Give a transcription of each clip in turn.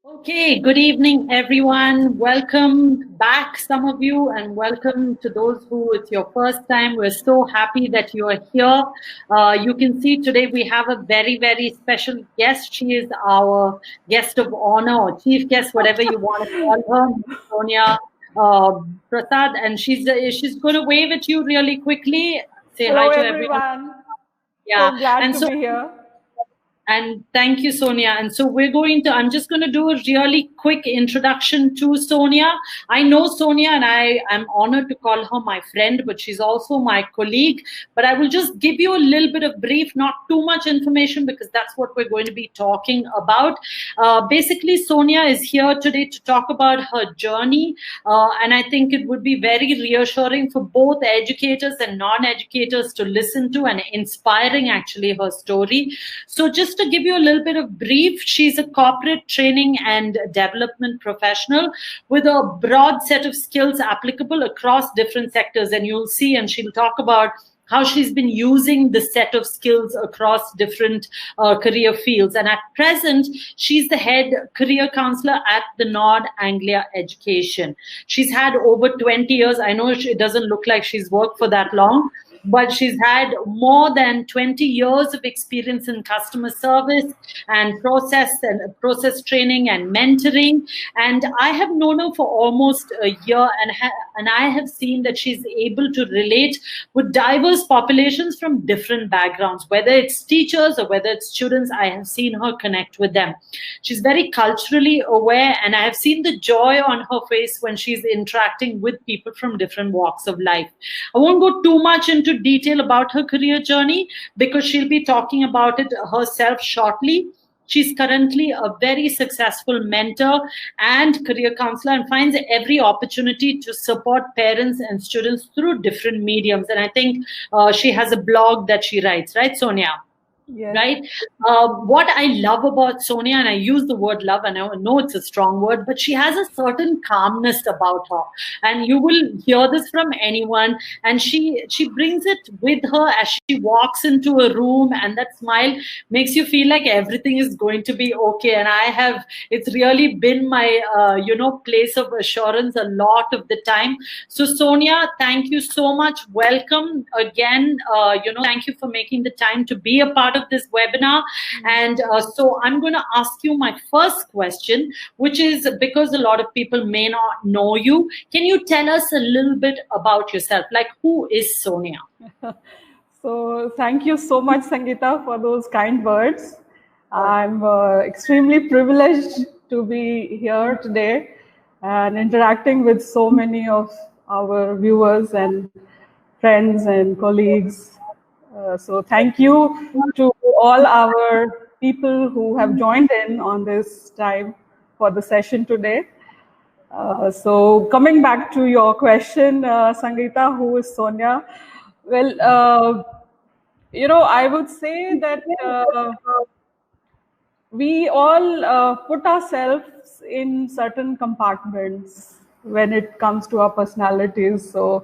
Okay, good evening, everyone. Welcome back, some of you, and welcome to those who it's your first time. We're so happy that you are here. You can see today we have a very, very special guest. She is our guest of honor or chief guest, whatever you want to call her, Sonia Prasad, and she's going to wave at you really quickly. Say Hello, hi to everyone. everyone. Yeah, So glad and to so. be here. And thank you, Sonia. And so I'm just going to do a really quick introduction to Sonia. I know Sonia and I am honored to call her my friend, but she's also my colleague. But I will just give you a little bit of brief, not too much information, because that's what we're going to be talking about. Basically, Sonia is here today to talk about her journey. And I think it would be very reassuring for both educators and non-educators to listen to, and inspiring actually her story. So just to give you a little bit of brief, she's a corporate training and development professional with a broad set of skills applicable across different sectors. And you'll see, and she'll talk about how she's been using the set of skills across different career fields. And at present, she's the head career counselor at the Nord Anglia Education. She's had over 20 years. I know it doesn't look like she's worked for that long, but she's had more than 20 years of experience in customer service and process training and mentoring. And I have known her for almost a year, and I have seen that she's able to relate with diverse populations from different backgrounds, whether it's teachers or whether it's students. I have seen her connect with them. She's very culturally aware, and I have seen the joy on her face when she's interacting with people from different walks of life. I won't go too much into detail about her career journey because she'll be talking about it herself shortly. She's currently a very successful mentor and career counselor, and finds every opportunity to support parents and students through different mediums. And I think she has a blog that she writes, right, Sonia? Yes. Right. What I love about Sonia, and I use the word love, and I know it's a strong word, but she has a certain calmness about her, and you will hear this from anyone. And she brings it with her as she walks into a room, and that smile makes you feel like everything is going to be okay. And it's really been my place of assurance a lot of the time. So Sonia, thank you so much. Welcome again. Thank you for making the time to be a part of this webinar. And so I'm going to ask you my first question, which is, because a lot of people may not know you, can you tell us a little bit about yourself? Like, who is Sonia? So thank you so much, Sangeeta, for those kind words. I'm extremely privileged to be here today and interacting with so many of our viewers and friends and colleagues. So thank you to all our people who have joined in on this time for the session today. So coming back to your question, Sangeeta, who is Sonia? Well, I would say that we all put ourselves in certain compartments when it comes to our personalities. So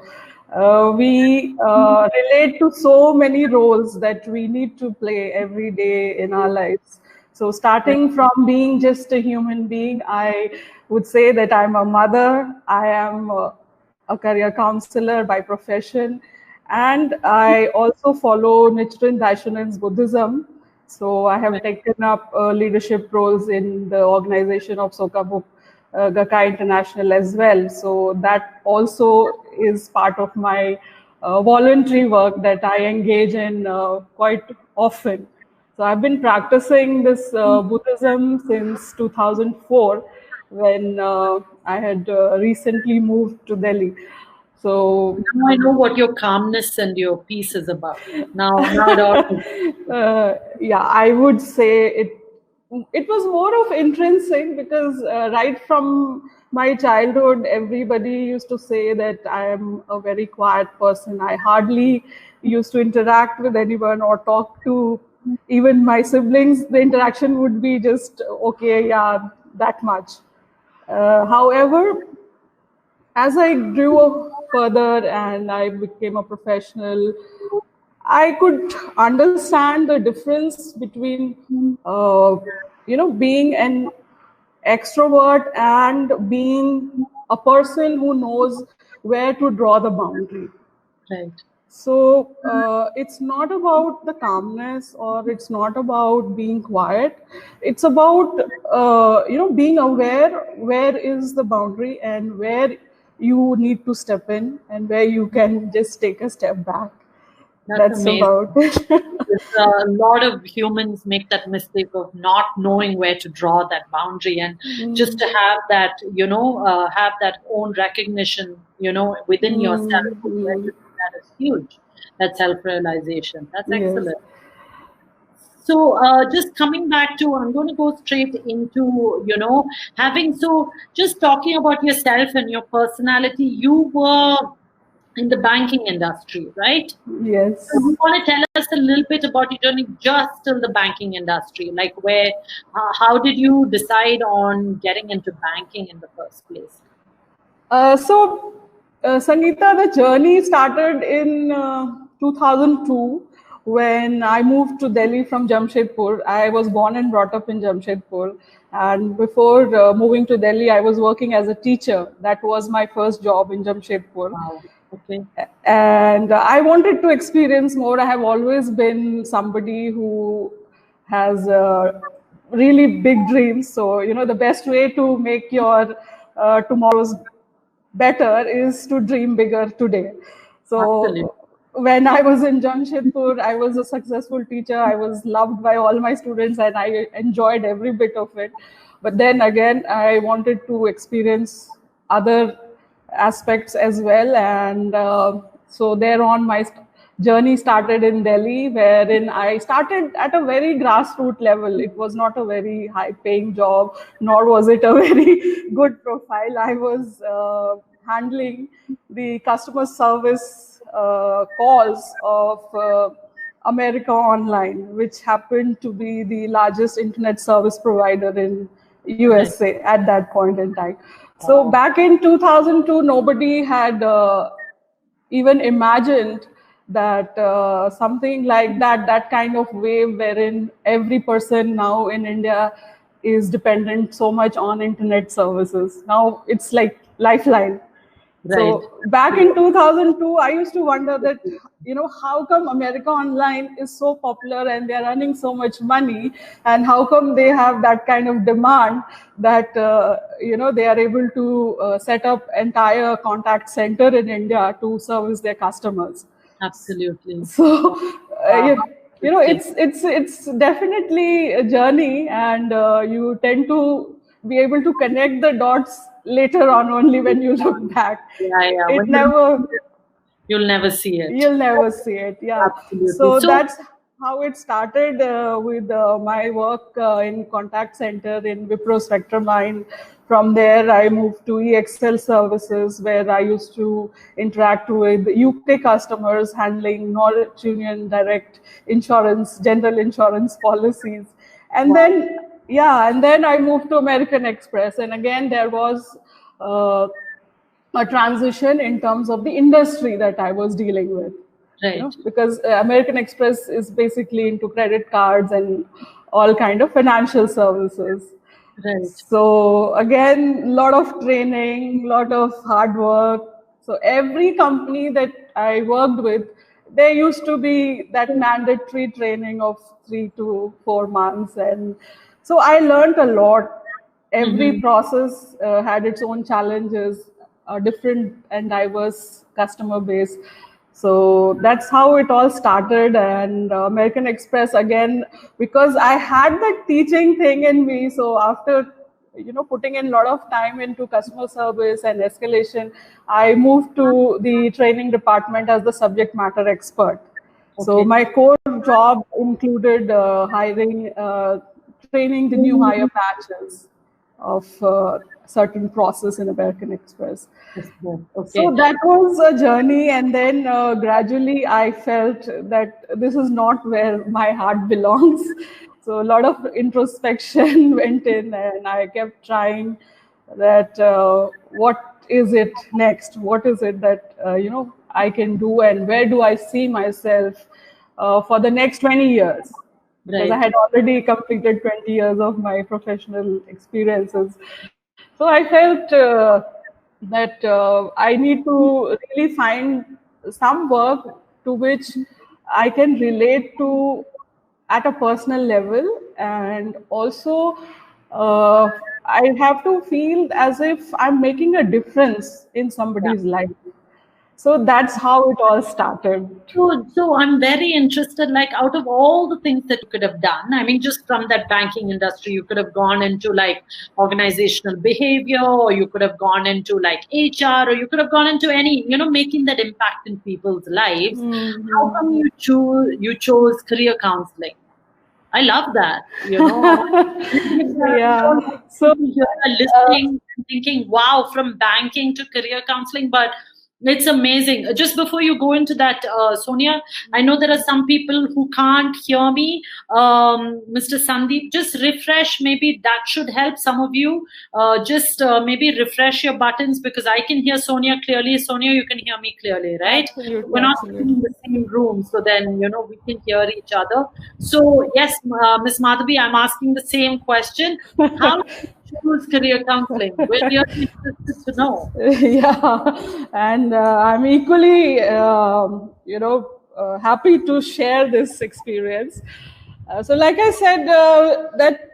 we relate to so many roles that we need to play every day in our lives. So starting from being just a human being, I would say that I'm a mother, I am a career counselor by profession, and I also follow Nichiren Daishonin's Buddhism. So I have taken up leadership roles in the organization of Sokabuk Gakkai International as well. So that also is part of my voluntary work that I engage in quite often. So I've been practicing this Buddhism since 2004, when I had recently moved to Delhi. So now I know what your calmness and your peace is about. Now it all. Yeah, I would say it was more of intrinsic, because right from my childhood, everybody used to say that I am a very quiet person. I hardly used to interact with anyone or talk to even my siblings. The interaction would be just, okay, yeah, that much. However, as I grew further and I became a professional, I could understand the difference between, being an extrovert and being a person who knows where to draw the boundary. Right. So it's not about the calmness, or it's not about being quiet. It's about being aware where is the boundary and where you need to step in and where you can just take a step back. That's amazing. about it. A lot of humans make that mistake of not knowing where to draw that boundary, and just to have that, have that own recognition, within yourself. That is huge. That self-realization. That's Yes. excellent. So just coming back to, I'm going to go straight into, just talking about yourself and your personality. You were in the banking industry, right? Yes. So you want to tell us a little bit about your journey just in the banking industry, like how did you decide on getting into banking in the first place? Sangeeta, the journey started in 2002 when I moved to Delhi from Jamshedpur. I was born and brought up in Jamshedpur. And before moving to Delhi, I was working as a teacher. That was my first job in Jamshedpur. Wow. Okay. And I wanted to experience more. I have always been somebody who has really big dreams. So, the best way to make your tomorrow's better is to dream bigger today. So Absolutely. when I was in Jamshedpur, I was a successful teacher. I was loved by all my students and I enjoyed every bit of it. But then again, I wanted to experience other aspects as well. And so thereon, my journey started in Delhi, wherein I started at a very grassroots level. It was not a very high-paying job, nor was it a very good profile. I was handling the customer service calls of America Online, which happened to be the largest internet service provider in USA at that point in time. So back in 2002, nobody had even imagined that something like that kind of wave wherein every person now in India is dependent so much on internet services. Now it's like lifeline. Right. So back in 2002, I used to wonder that, how come America Online is so popular and they're earning so much money, and how come they have that kind of demand that, they are able to set up entire contact center in India to service their customers. Absolutely. So, it's definitely a journey, and you tend to be able to connect the dots later on only when you look back. Yeah. You'll never see it. You'll never see it. Yeah. Absolutely. So that's how it started with my work in contact center in Wipro Spectrumline. From there, I moved to EXL services, where I used to interact with UK customers handling Norwich Union Direct insurance, general insurance policies. And then I moved to American Express. And again, there was a transition in terms of the industry that I was dealing with. Right. Because American Express is basically into credit cards and all kind of financial services. Right. So again, a lot of training, lot of hard work. So every company that I worked with, there used to be that mandatory training of 3 to 4 months. And so I learned a lot. Every process had its own challenges, a different and diverse customer base. So that's how it all started. And American Express, again, because I had that teaching thing in me. So after, putting in a lot of time into customer service and escalation, I moved to the training department as the subject matter expert. Okay. So my core job included training the new hire batches of certain process in American Express. Okay. So that was a journey, and then gradually I felt that this is not where my heart belongs. So a lot of introspection went in, and I kept trying that what is it next? What is it that I can do, and where do I see myself for the next 20 years? because I had already completed 20 years of my professional experiences. So I felt that I need to really find some work to which I can relate to at a personal level, and also I have to feel as if I'm making a difference in somebody's life. So that's how it all started. So I'm very interested, like out of all the things that you could have done, I mean, just from that banking industry, you could have gone into like organizational behavior, or you could have gone into like HR, or you could have gone into any, making that impact in people's lives. How come you chose career counseling? I love that, Yeah. So listening and thinking, wow, from banking to career counseling, but it's amazing. Just before you go into that, Sonia, I know there are some people who can't hear me. Mr. Sandeep, just refresh. Maybe that should help some of you. Just maybe refresh your buttons, because I can hear Sonia clearly. Sonia, you can hear me clearly, right? Absolutely, We're not absolutely. in the same room, so then, we can hear each other. So yes, Ms. Madhavi, I'm asking the same question. How did you choose career counseling? We're really interested to know. Yeah, and I'm equally, happy to share this experience. So, like I said, that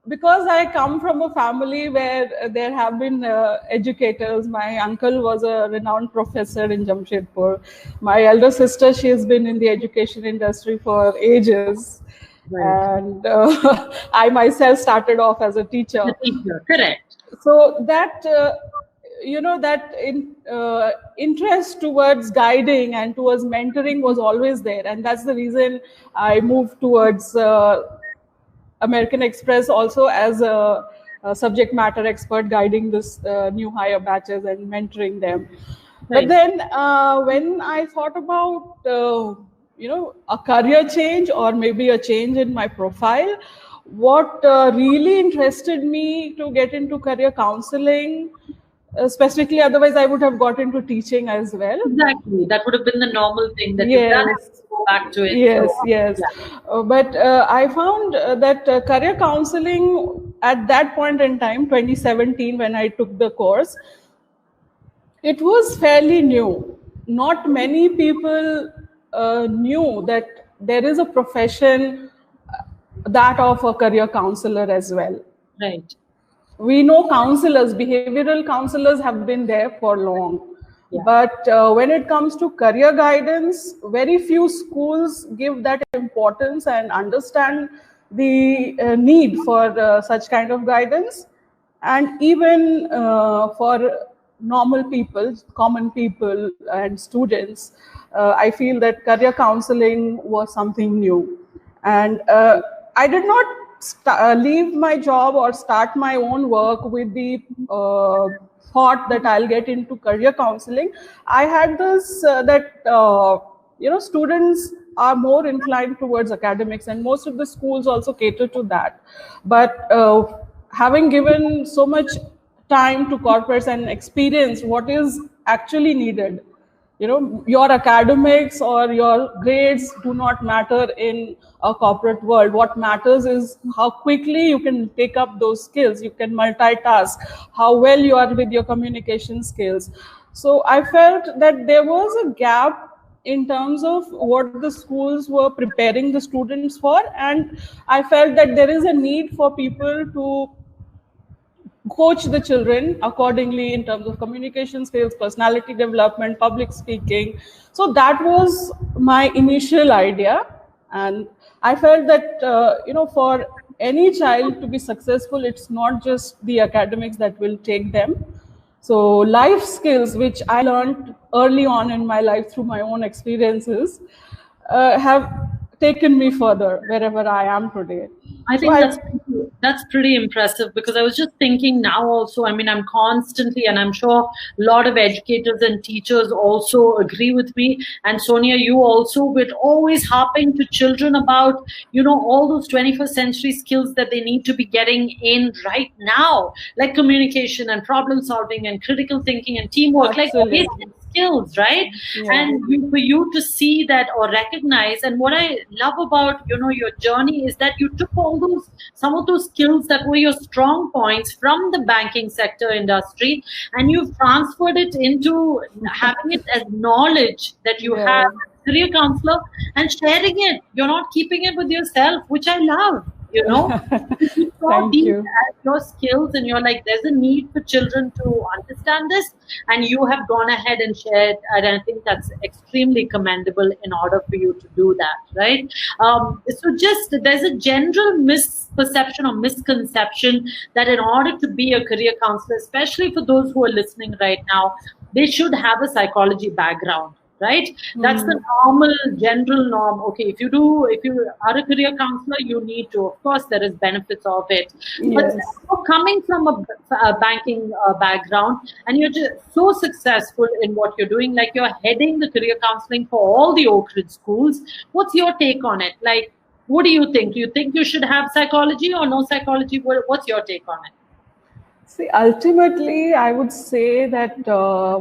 because I come from a family where there have been educators. My uncle was a renowned professor in Jamshedpur. My elder sister, she has been in the education industry for ages. Right. And I myself started off as a teacher. The teacher, correct. So that interest towards guiding and towards mentoring was always there, and that's the reason I moved towards American Express also as a subject matter expert, guiding this new hire batches and mentoring them. Right. But then when I thought about a career change, or maybe a change in my profile, what really interested me to get into career counseling, specifically, otherwise I would have got into teaching as well. Exactly. That would have been the normal thing that you've done. Yes. Go back to it. Yes, So, yes. yeah. But I found that career counseling at that point in time, 2017, when I took the course, it was fairly new. Not many people knew that there is a profession, that of a career counselor as well. Right. We know counselors, behavioral counselors have been there for long. Yeah. But when it comes to career guidance, very few schools give that importance and understand the need for such kind of guidance. And even for normal people, common people and students, I feel that career counseling was something new. And I did not leave my job or start my own work with the thought that I'll get into career counseling. I had this students are more inclined towards academics, and most of the schools also cater to that. But having given so much time to corporates and experience what is actually needed, your academics or your grades do not matter in a corporate world. What matters is how quickly you can pick up those skills, you can multitask, how well you are with your communication skills. So I felt that there was a gap in terms of what the schools were preparing the students for, and I felt that there is a need for people to coach the children accordingly in terms of communication skills, personality development, public speaking. So that was my initial idea, and I felt that for any child to be successful, it's not just the academics that will take them. So life skills, which I learned early on in my life through my own experiences, have taken me further wherever I am today. I think that's pretty impressive, because I was just thinking now also, I mean, I'm constantly, and I'm sure a lot of educators and teachers also agree with me, and Sonia, you also, with always harping to children about, all those 21st century skills that they need to be getting in right now, like communication and problem solving and critical thinking and teamwork. Absolutely. Like basic skills, right? And for you to see that or recognize, and what I love about, your journey is that you took some of those skills that were your strong points from the banking sector industry, and you've transferred it into having it as knowledge that you have, career counselor, and sharing it. You're not keeping it with yourself, which I love. You saw these as your skills, and you're like, there's a need for children to understand this, and you have gone ahead and shared, and I think that's extremely commendable in order for you to do that, right? So there's a general misperception or misconception that in order to be a career counselor, especially for those who are listening right now, they should have a psychology background. Right? That's the normal, general norm. Okay, if you are a career counselor, you need to, of course, there is benefits of it. But coming from a banking background, and you're just so successful in what you're doing, like you're heading the career counseling for all the Oakridge schools. What's your take on it? Like, what do you think? Do you think you should have psychology or no psychology? What's your take on it? See, ultimately, I would say that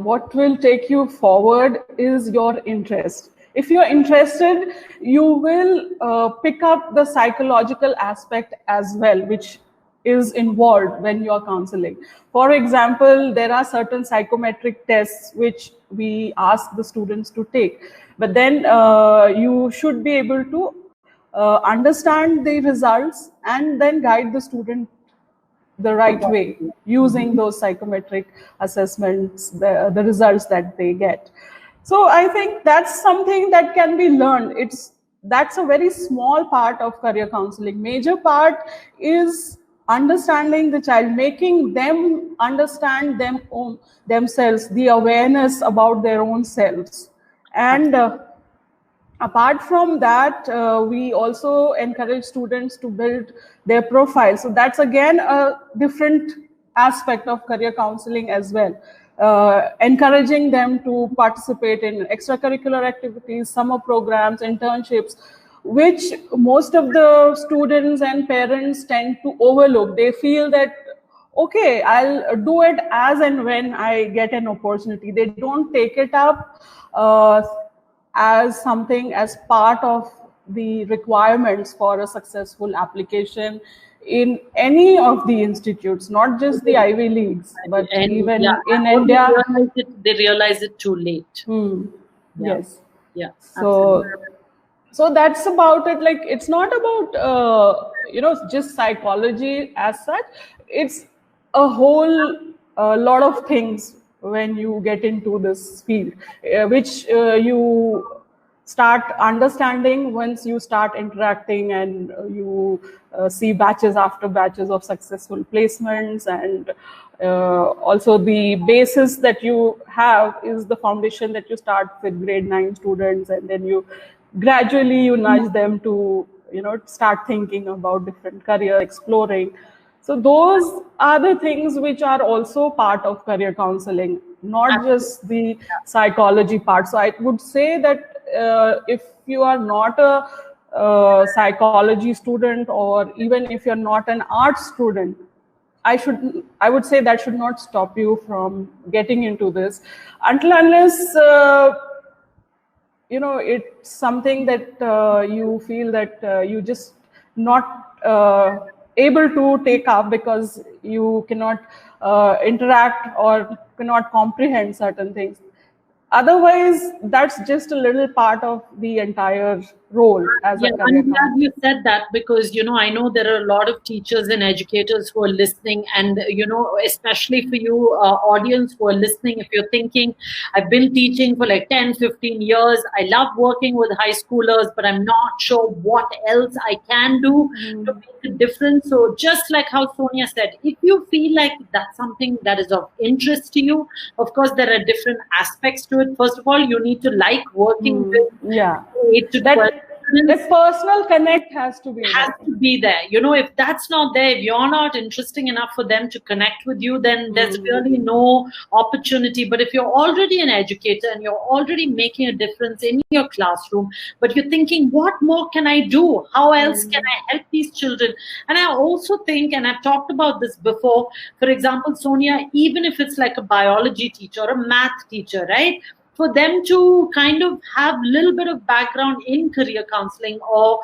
what will take you forward is your interest. If you're interested, you will pick up the psychological aspect as well, which is involved when you're counseling. For example, there are certain psychometric tests which we ask the students to take. But then you should be able to understand the results and then guide the student the right way using those psychometric assessments, the results that they get. So I think that's something that can be learned. That's a very small part of career counseling. Major part is understanding the child, making them understand themselves, the awareness about their own selves. And apart from that, we also encourage students to build their profile. So that's again a different aspect of career counseling as well. Encouraging them to participate in extracurricular activities, summer programs, internships, which most of the students and parents tend to overlook. They feel that, okay, I'll do it as and when I get an opportunity. They don't take it up as something as part of the requirements for a successful application in any of the institutes, not just the Ivy Leagues, but even in India. They realize it too late. Yes. Yeah. So that's about it. Like, it's not about just psychology as such. It's a whole lot of things when you get into this field, which you start understanding once you start interacting and you see batches after batches of successful placements. And also the basis that you have is the foundation that you start with grade 9 students, and then you gradually nudge them to start thinking about different career, exploring. So those are the things which are also part of career counseling, not just the psychology part. So I would say that if you are not a psychology student, or even if you're not an art student, I would say that should not stop you from getting into this, until unless it's something that you feel that you just not able to take up because you cannot interact or cannot comprehend certain things. Otherwise, that's just a little part of the entire role as a career counselor. I'm glad you said that, because, I know there are a lot of teachers and educators who are listening, and, especially for you, audience who are listening, if you're thinking, I've been teaching for like 10, 15 years. I love working with high schoolers, but I'm not sure what else I can do to make a difference. So just like how Sonia said, if you feel like that's something that is of interest to you, of course, there are different aspects to it. First of all, you need to like working with 8 to 12. The personal connect has to be there. If that's not there, if you're not interesting enough for them to connect with you, then there's really no opportunity. But if you're already an educator and you're already making a difference in your classroom, but you're thinking, what more can I do? How else can I help these children? And I also think, and I've talked about this before, for example, Sonia, even if it's like a biology teacher or a math teacher, right? for them to kind of have a little bit of background in career counseling, or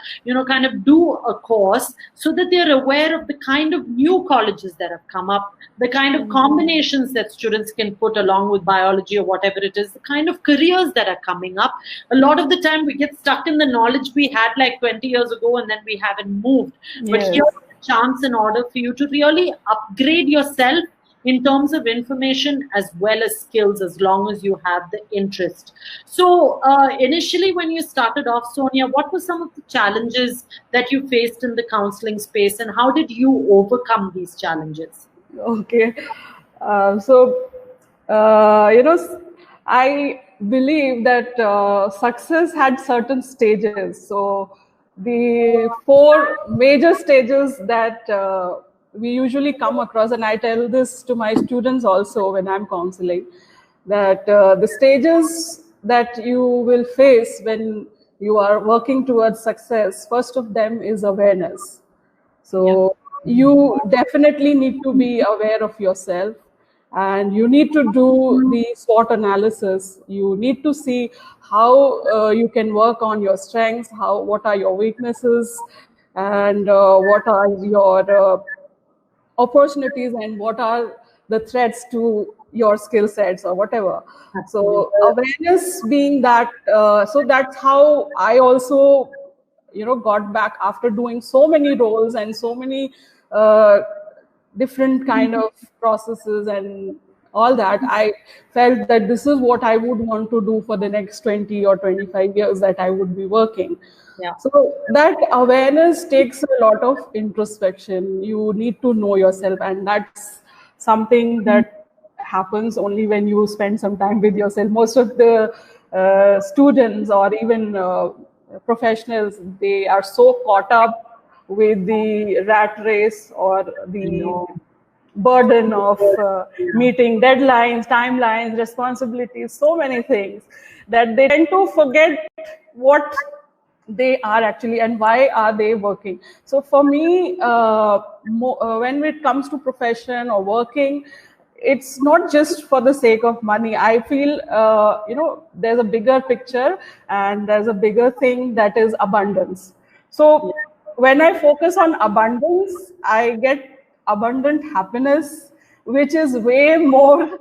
kind of do a course, so that they're aware of the kind of new colleges that have come up, the kind of combinations that students can put along with biology or whatever it is, the kind of careers that are coming up. A lot of the time we get stuck in the knowledge we had like 20 years ago, and then we haven't moved. But Yes. here's a chance in order for you to really upgrade yourself in terms of information as well as skills, as long as you have the interest. So initially, when you started off, Sonia, what were some of the challenges that you faced in the counseling space, and how did you overcome these challenges? Okay. I believe that success had certain stages. So the 4 major stages that we usually come across, and I tell this to my students also when I'm counseling, that the stages that you will face when you are working towards success, first of them is awareness. So you definitely need to be aware of yourself, and you need to do the SWOT analysis. You need to see how you can work on your strengths, what are your weaknesses, and what are your opportunities, and what are the threats to your skill sets or whatever. So awareness being that, so that's how I also got back after doing so many roles and so many different kind of processes and all that. I felt that this is what I would want to do for the next 20 or 25 years that I would be working. Yeah. So that awareness takes a lot of introspection. You need to know yourself, and that's something that happens only when you spend some time with yourself. Most of the students or even professionals, they are so caught up with the rat race or the burden of meeting deadlines, timelines, responsibilities, so many things, that they tend to forget what they are actually and why are they working. So for me, when it comes to profession or working, it's not just for the sake of money. I feel there's a bigger picture, and there's a bigger thing, that is abundance. So when I focus on abundance, I get abundant happiness, which is way more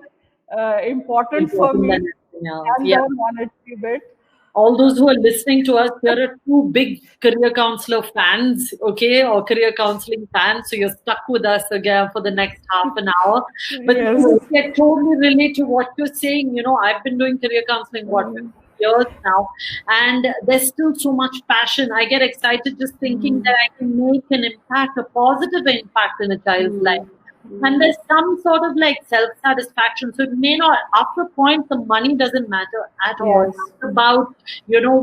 important for me than the monetary bit. All those who are listening to us, there are 2 big career counselor fans, okay, or career counseling fans. So you're stuck with us again for the next half an hour. But Yes. I totally relate to what you're saying. I've been doing career counseling, what, 50 years now, and there's still so much passion. I get excited just thinking that I can make an impact, a positive impact in a child's life. And there's some sort of like self-satisfaction. So it may not, after a point, the money doesn't matter at all. Yes. It's about,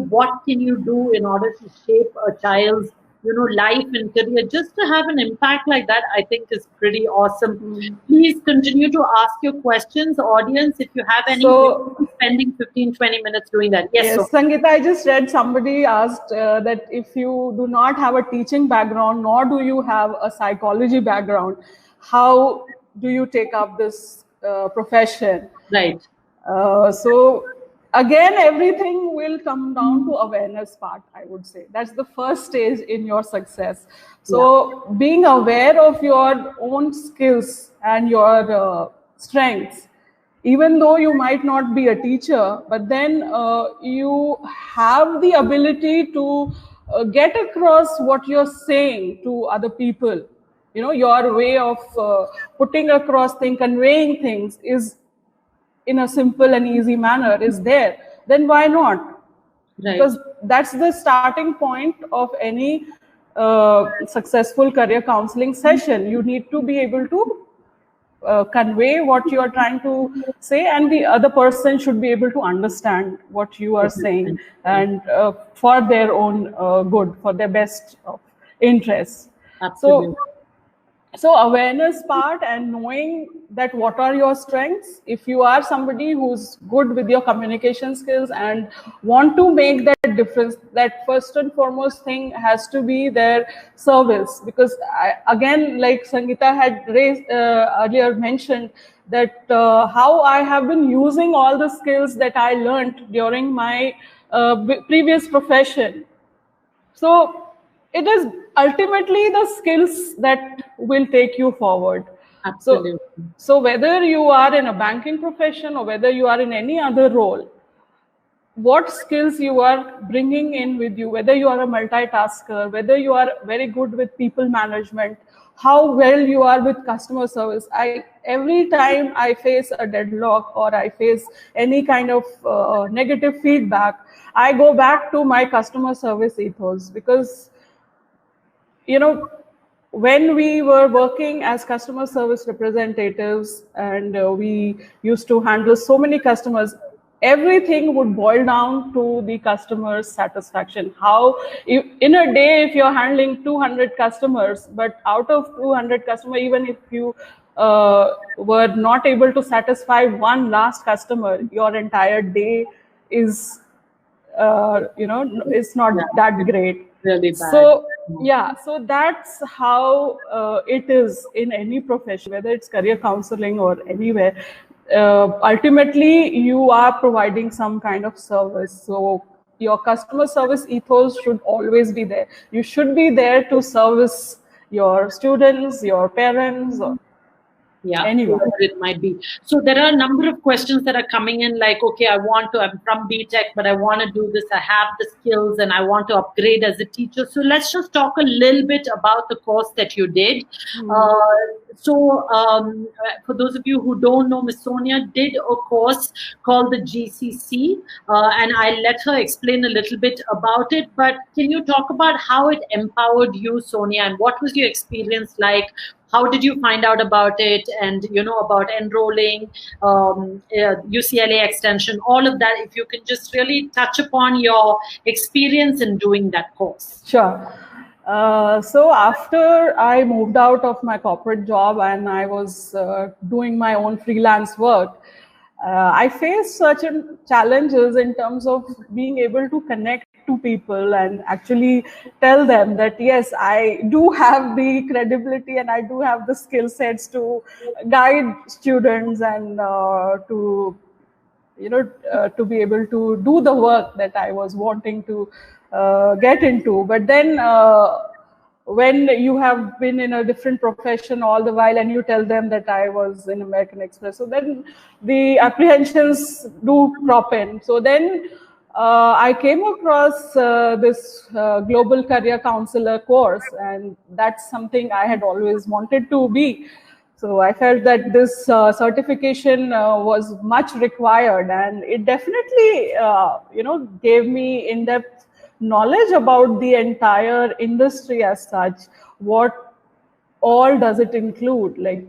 what can you do in order to shape a child's, life and career. Just to have an impact like that, I think is pretty awesome. Please continue to ask your questions, audience, if you have any. So, spending 15-20 minutes doing that. Yes, yes, Sangeeta, I just read somebody asked that if you do not have a teaching background, nor do you have a psychology background, how do you take up this profession? Right. So again, everything will come down to awareness part, I would say. That's the first stage in your success. So being aware of your own skills and your strengths, even though you might not be a teacher, but then you have the ability to get across what you're saying to other people. Your way of putting across things, conveying things is in a simple and easy manner is there. Then why not? Right. Because that's the starting point of any successful career counseling session. You need to be able to convey what you are trying to say, and the other person should be able to understand what you are saying, and for their own good, for their best interests. Absolutely. So awareness part and knowing that what are your strengths. If you are somebody who's good with your communication skills and want to make that difference, that first and foremost thing has to be their service. Because again, like Sangeeta had earlier mentioned, that how I have been using all the skills that I learned during my previous profession. So it is ultimately the skills that will take you forward. Absolutely. So whether you are in a banking profession or whether you are in any other role, what skills you are bringing in with you, whether you are a multitasker, whether you are very good with people management, how well you are with customer service. Every time I face a deadlock or I face any kind of negative feedback, I go back to my customer service ethos, because when we were working as customer service representatives and we used to handle so many customers, everything would boil down to the customer's satisfaction. In a day, if you're handling 200 customers, but out of 200 customers, even if you were not able to satisfy one last customer, your entire day is it's not that great. Really bad. So that's how it is in any profession, whether it's career counseling or anywhere. Ultimately, you are providing some kind of service. So your customer service ethos should always be there. You should be there to service your students, your parents, or anyone. Whoever it might be. So there are a number of questions that are coming in, like, okay, I'm from BTech, but I want to do this. I have the skills and I want to upgrade as a teacher. So let's just talk a little bit about the course that you did. For those of you who don't know, Miss Sonia did a course called the GCC, and I let her explain a little bit about it. But can you talk about how it empowered you, Sonia, and what was your experience like? How did you find out about it, and about enrolling, UCLA extension, all of that? If you can just really touch upon your experience in doing that course. Sure. So after I moved out of my corporate job and I was doing my own freelance work, I faced certain challenges in terms of being able to connect to people and actually tell them that, yes, I do have the credibility and I do have the skill sets to guide students and to be able to do the work that I was wanting to get into. But then when you have been in a different profession all the while and you tell them that I was in American Express, so then the apprehensions do crop in. So then I came across this Global Career Counselor course, and that's something I had always wanted to be. So I felt that this certification was much required, and it definitely, gave me in-depth knowledge about the entire industry as such. What all does it include? Like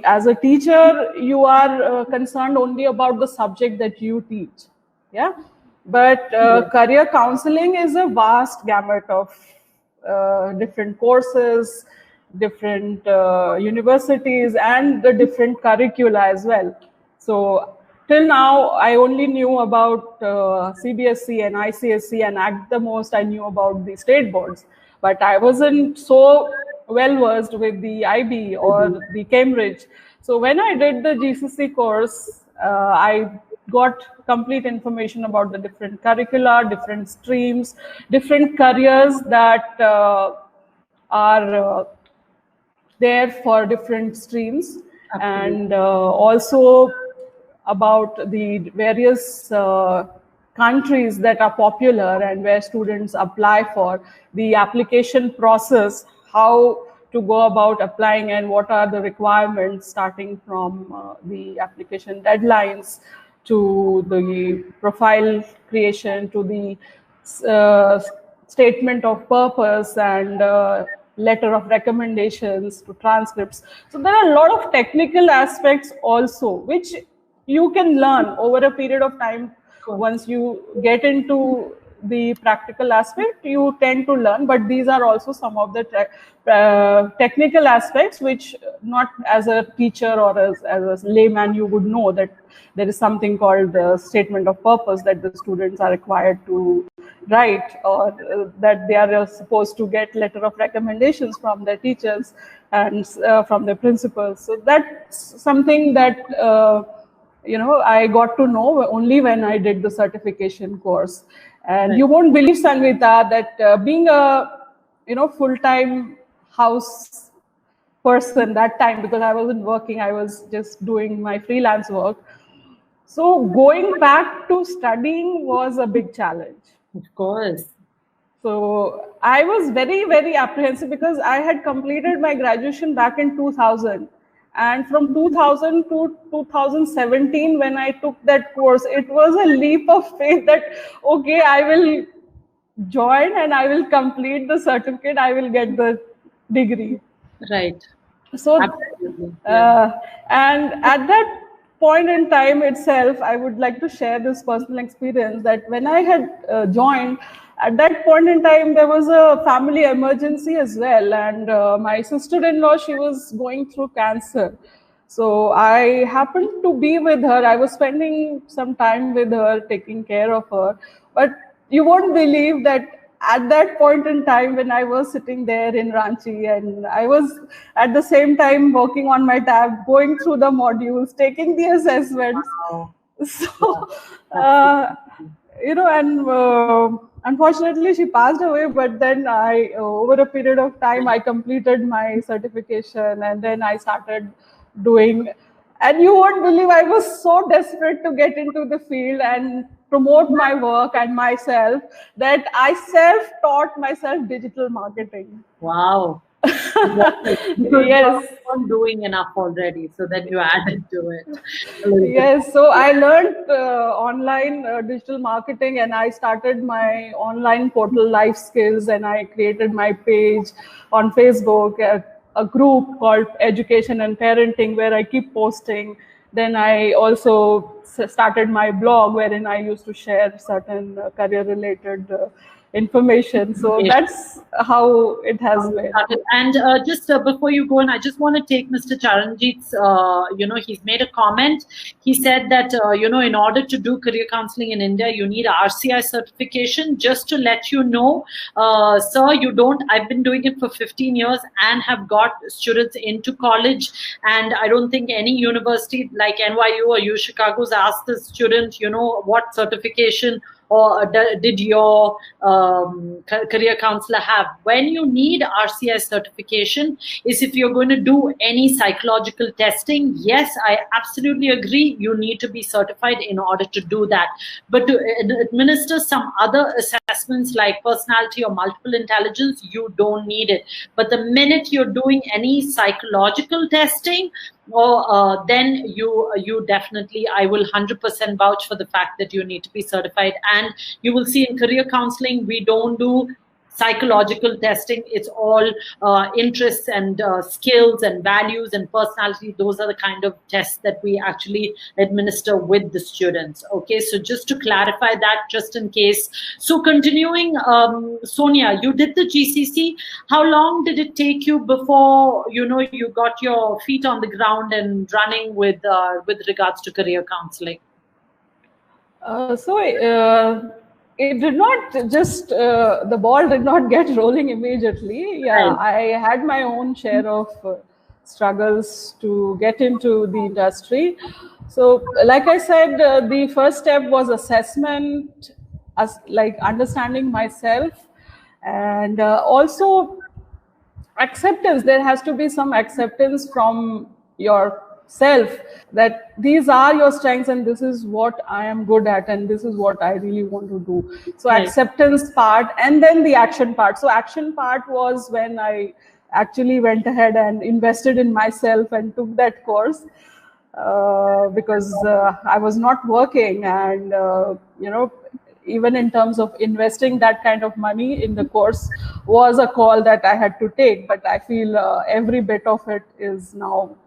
as a teacher, you are concerned only about the subject that you teach. Yeah. But career counseling is a vast gamut of different courses, different universities, and the different curricula as well. So till now, I only knew about CBSE and ICSE, and at the most I knew about the state boards. But I wasn't so well versed with the IB or the Cambridge. So when I did the GCC course, I got complete information about the different curricula, different streams, different careers that are there for different streams. Absolutely. And also about the various countries that are popular and where students apply for, the application process, how to go about applying and what are the requirements, starting from the application deadlines to the profile creation to the statement of purpose and letter of recommendations to transcripts. So there are a lot of technical aspects also, which you can learn over a period of time once you get into the practical aspect, you tend to learn, but these are also some of the technical aspects which not as a teacher or as a layman you would know, that there is something called the statement of purpose that the students are required to write, or that they are supposed to get letter of recommendations from their teachers and from their principals. So that's something that I got to know only when I did the certification course. And you won't believe, Sanvita, that being a full-time house person that time, because I wasn't working, I was just doing my freelance work. So going back to studying was a big challenge. Of course. So I was very, very apprehensive because I had completed my graduation back in 2000. And from 2000 to 2017, when I took that course, it was a leap of faith that, okay, I will join and I will complete the certificate, I will get the degree. Right. So, and at that point in time itself, I would like to share this personal experience that when I had joined, at that point in time, there was a family emergency as well. And my sister-in-law, she was going through cancer. So I happened to be with her. I was spending some time with her, taking care of her. But you won't believe that at that point in time when I was sitting there in Ranchi, and I was at the same time working on my tab, going through the modules, taking the assessments. Wow. So, unfortunately she passed away, but then over a period of time, I completed my certification and then I started doing, and you won't believe, I was so desperate to get into the field and promote my work and myself that I self-taught myself digital marketing. Wow. Yes. You weren't doing enough already, so then you added to it. Yes, so I learned online digital marketing, and I started my online portal Life Skills, and I created my page on Facebook, a group called Education and Parenting, where I keep posting. Then I also started my blog, wherein I used to share certain career-related information. So that's how it has been. And just before you go, and I just want to take Mr. Charanjit's, he's made a comment. He said that, in order to do career counseling in India, you need RCI certification. Just to let you know, sir, you don't. I've been doing it for 15 years and have got students into college. And I don't think any university like NYU or U Chicago's asked the student, what certification or did your career counselor have. When you need RCI certification is if you're going to do any psychological testing. Yes, I absolutely agree. You need to be certified in order to do that. But to administer some other assessments like personality or multiple intelligence, you don't need it. But the minute you're doing any psychological testing, then you definitely, I will 100% vouch for the fact that you need to be certified. And you will see in career counseling, we don't do psychological testing. It's all interests and skills and values and personality. Those are the kind of tests that we actually administer with the students. Okay, so just to clarify that, just in case. So continuing, Sonia, you did the GCC. How long did it take you before you got your feet on the ground and running with regards to career counseling? It did not just, the ball did not get rolling immediately. Yeah, I had my own share of struggles to get into the industry. So like I said, the first step was assessment, like understanding myself, and also acceptance. There has to be some acceptance from yourself that these are your strengths and this is what I am good at and this is what I really want to do. So acceptance part, and then the action part. So action part was when I actually went ahead and invested in myself and took that course, because I was not working, and even in terms of investing that kind of money in the course was a call that I had to take. But I feel every bit of it is now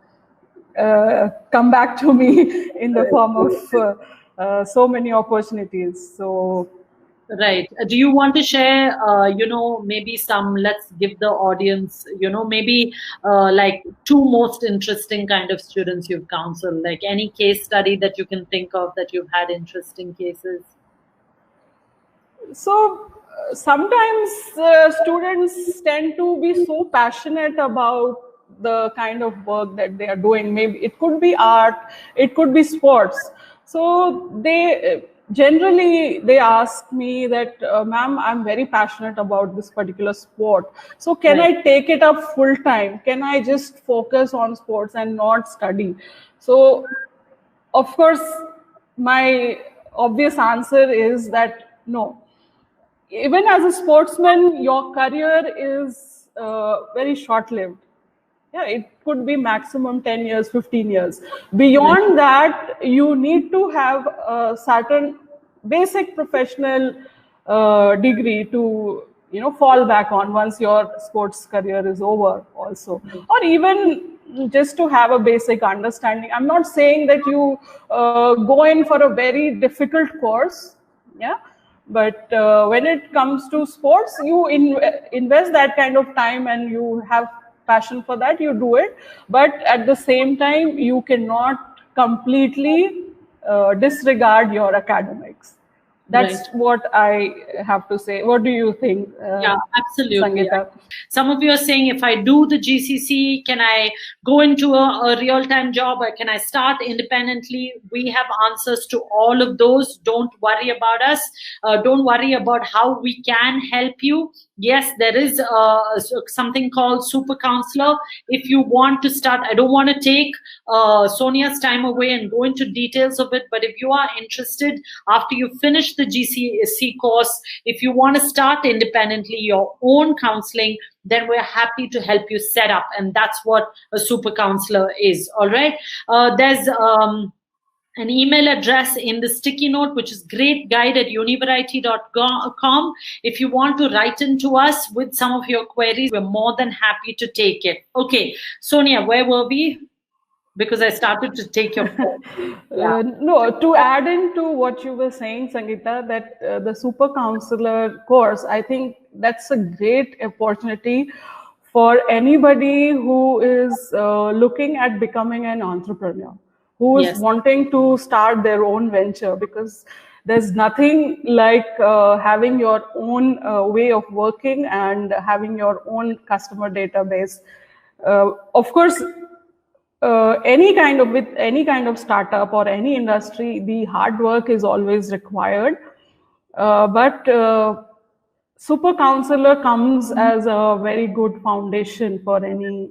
come back to me in the form of so many opportunities. So Right. Do you want to share, maybe some, let's give the audience, maybe like two most interesting kind of students you've counseled, like any case study that you can think of that you've had interesting cases? So sometimes students tend to be so passionate about the kind of work that they are doing. Maybe it could be art, it could be sports. So they generally they ask me that, ma'am, I'm very passionate about this particular sport. So can Right. I take it up full time? Can I just focus on sports and not study? So of course, my obvious answer is that no. Even as a sportsman, your career is very short-lived. Yeah, it could be maximum 10 years, 15 years. Right. Beyond that, you need to have a certain basic professional degree to fall back on once your sports career is over also, or even just to have a basic understanding. I'm not saying that you go in for a very difficult course, yeah, but when it comes to sports, you invest that kind of time and you have passion for that, you do it. But at the same time, you cannot completely disregard your academics. Right. That's what I have to say. What do you think, Yeah, absolutely. Sangeeta? Some of you are saying, if I do the GCC, can I go into a real-time job, or can I start independently? We have answers to all of those. Don't worry about us. Don't worry about how we can help you. Yes, there is something called Super Counselor. If you want to start, I don't want to take Sonia's time away and go into details of it, but if you are interested, after you finish the GCSE course, if you want to start independently your own counseling, then we're happy to help you set up. And that's what a super counselor is. All right. There's an email address in the sticky note, which is greatguide@univariety.com. If you want to write into us with some of your queries, we're more than happy to take it. Okay. Sonia, where were we? Because I started to take your yeah. No, to add into what you were saying, Sangeeta, that the super counselor course, I think that's a great opportunity for anybody who is looking at becoming an entrepreneur, who is Yes. wanting to start their own venture, because there's nothing like having your own way of working and having your own customer database. Of course, with any kind of startup or any industry, the hard work is always required. But super counselor comes as a very good foundation for any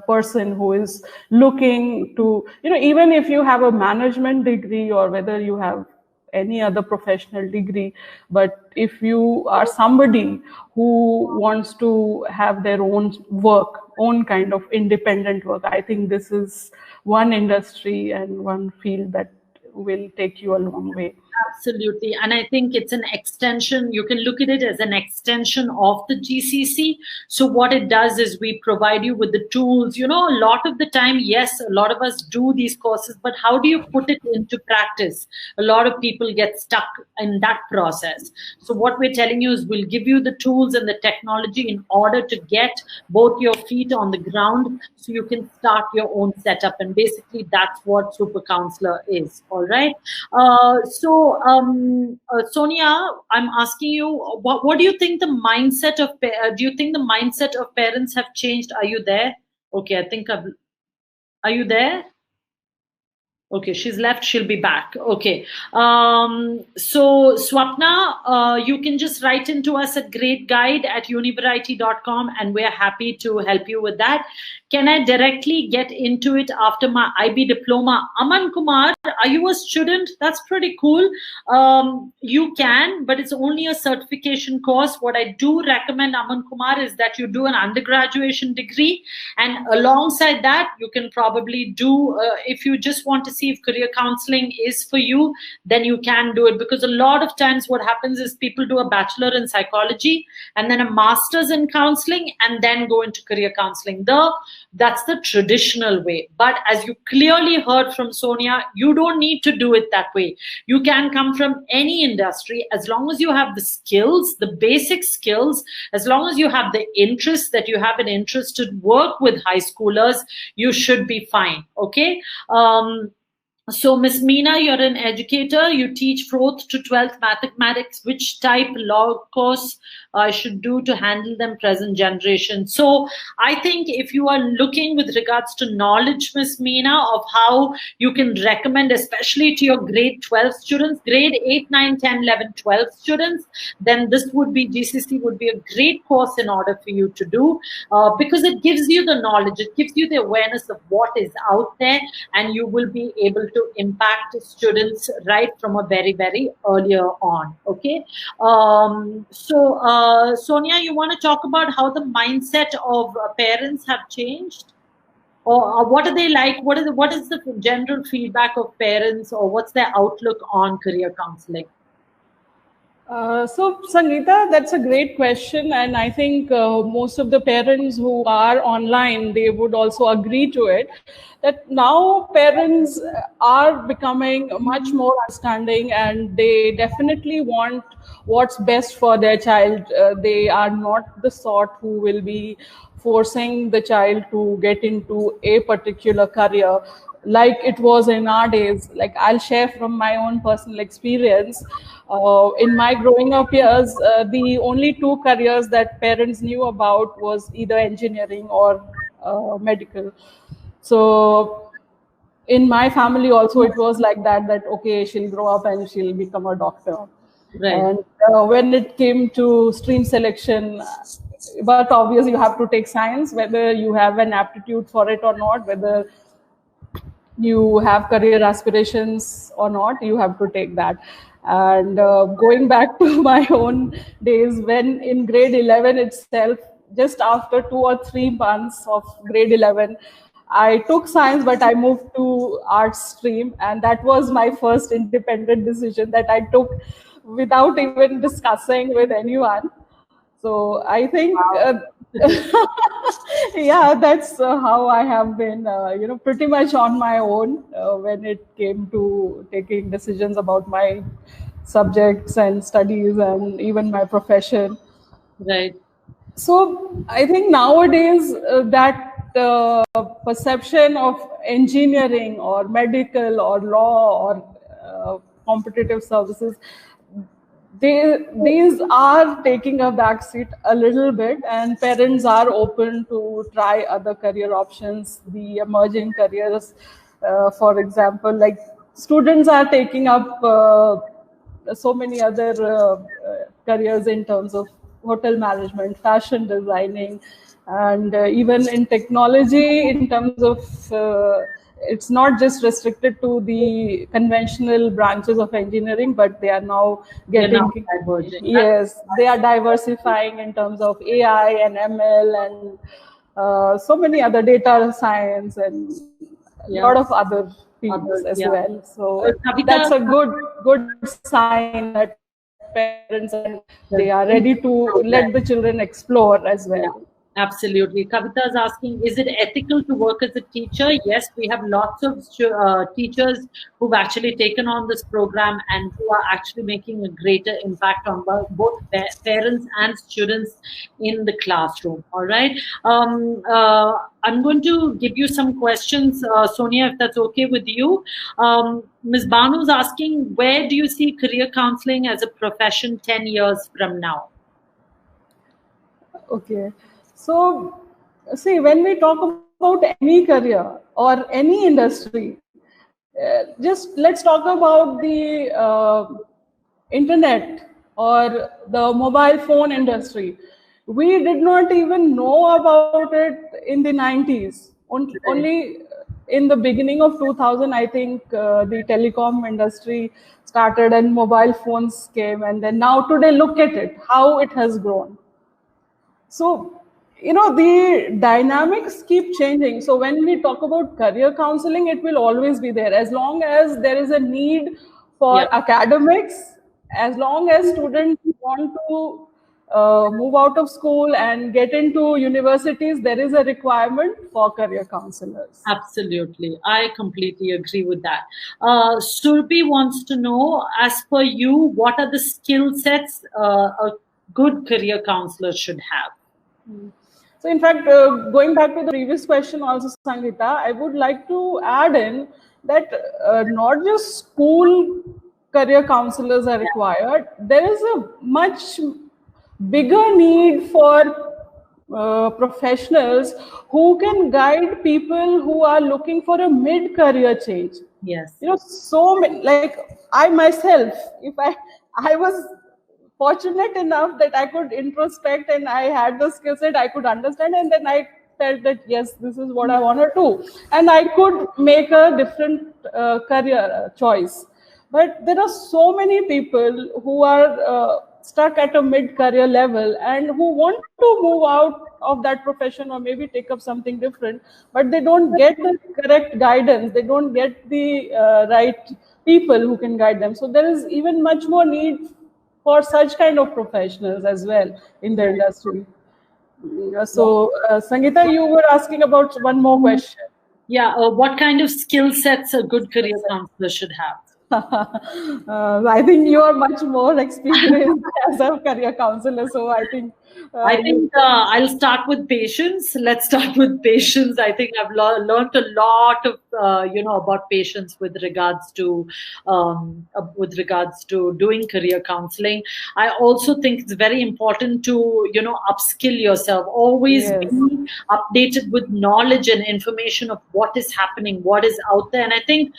person who is looking to, even if you have a management degree or whether you have any other professional degree, but if you are somebody who wants to have their own work, own kind of independent work, I think this is one industry and one field that will take you a long way. Absolutely. And I think it's an extension. You can look at it as an extension of the GCC. So what it does is we provide you with the tools. A lot of the time, yes, a lot of us do these courses, but how do you put it into practice? A lot of people get stuck in that process. So what we're telling you is we'll give you the tools and the technology in order to get both your feet on the ground so you can start your own setup. And basically that's what Super Counselor is. All right. Sonia, I'm asking you, what do you think the mindset of, do you think the mindset of parents have changed? Are you there? Okay, are you there? Okay, she's left. She'll be back. Okay. So Swapna, you can just write into us at greatguide@univariety.com and we're happy to help you with that. Can I directly get into it after my IB diploma? Aman Kumar, are you a student? That's pretty cool. You can, but it's only a certification course. What I do recommend, Aman Kumar, is that you do an undergraduation degree. And alongside that, you can probably do, if you just want to see if career counseling is for you, then you can do it. Because a lot of times what happens is people do a bachelor in psychology and then a master's in counseling and then go into career counseling. That's the traditional way. But as you clearly heard from Sonia, you don't need to do it that way. You can come from any industry as long as you have the skills, the basic skills, as long as you have the interest, that you have an interest to work with high schoolers, you should be fine. Okay. So, Miss Meena, you're an educator. You teach 4th to 12th mathematics. Which type law course I should do to handle them present generation? So, I think if you are looking with regards to knowledge, Miss Meena, of how you can recommend, especially to your grade 12 students, grade 8, 9, 10, 11, 12 students, then this would be, GCC would be a great course in order for you to do, because it gives you the knowledge, it gives you the awareness of what is out there, and you will be able to impact students right from a very, very earlier on. Okay. Sonia, you want to talk about how the mindset of parents have changed, or what are they like? What is the general feedback of parents, or what's their outlook on career counseling? So, Sangeeta, that's a great question, and I think most of the parents who are online, they would also agree to it, that now parents are becoming much more understanding, and they definitely want what's best for their child. They are not the sort who will be forcing the child to get into a particular career like it was in our days. Like, I'll share from my own personal experience. In my growing up years, the only 2 careers that parents knew about was either engineering or medical. So in my family also, it was like that okay, she'll grow up and she'll become a doctor. Right. And when it came to stream selection, but obviously you have to take science, whether you have an aptitude for it or not, whether you have career aspirations or not, you have to take that. And going back to my own days, when in grade 11 itself, just after 2 or 3 months of grade 11, I took science, but I moved to arts stream, and that was my first independent decision that I took without even discussing with anyone. So I think, yeah, that's how I have been, pretty much on my own when it came to taking decisions about my subjects and studies and even my profession. Right. So I think nowadays that perception of engineering or medical or law or competitive services, these are taking a backseat a little bit, and parents are open to try other career options, the emerging careers. For example, like students are taking up so many other careers in terms of hotel management, fashion designing, and even in technology, in terms of it's not just restricted to the conventional branches of engineering, but they are now getting, yes, they are diversifying in terms of AI and ML and so many other, data science, and a lot of other fields as well. So that's a good sign that parents and they are ready to let the children explore as well. Absolutely. Kavita is asking, is it ethical to work as a teacher? Yes, we have lots of teachers who've actually taken on this program and who are actually making a greater impact on both parents and students in the classroom. All right. I'm going to give you some questions, Sonia, if that's okay with you. Ms. Banu is asking, where do you see career counseling as a profession 10 years from now? Okay. So, see, when we talk about any career or any industry, just let's talk about the internet or the mobile phone industry. We did not even know about it in the 90s. Only in the beginning of 2000, I think the telecom industry started and mobile phones came. And then now today, look at it, how it has grown. So the dynamics keep changing. So when we talk about career counseling, it will always be there. As long as there is a need for Yeah, academics, as long as students want to move out of school and get into universities, there is a requirement for career counselors. absolutely. I completely agree with that. Surbi wants to know, as per you, what are the skill sets a good career counselor should have? So in fact, going back to the previous question also, Sangeeta, I would like to add in that not just school career counselors are required. There is a much bigger need for professionals who can guide people who are looking for a mid-career change. Yes. So many, like I myself, if I was fortunate enough that I could introspect and I had the skill set, I could understand, and then I felt that yes, this is what I want to do, and I could make a different career choice. But there are so many people who are stuck at a mid-career level and who want to move out of that profession or maybe take up something different, but they don't get the correct guidance. They don't get the right people who can guide them. So there is even much more need for such kind of professionals as well in the industry. So, Sangeeta, you were asking about one more question. Yeah. What kind of skill sets a good career counselor should have? I think you are much more experienced as a career counselor, so I think I you. think I'll start with patience. Let's start with patience. I think I've learned a lot of about patience with regards to doing career counseling. I also think it's very important to upskill yourself. Always Yes, be updated with knowledge and information of what is happening, what is out there. And I think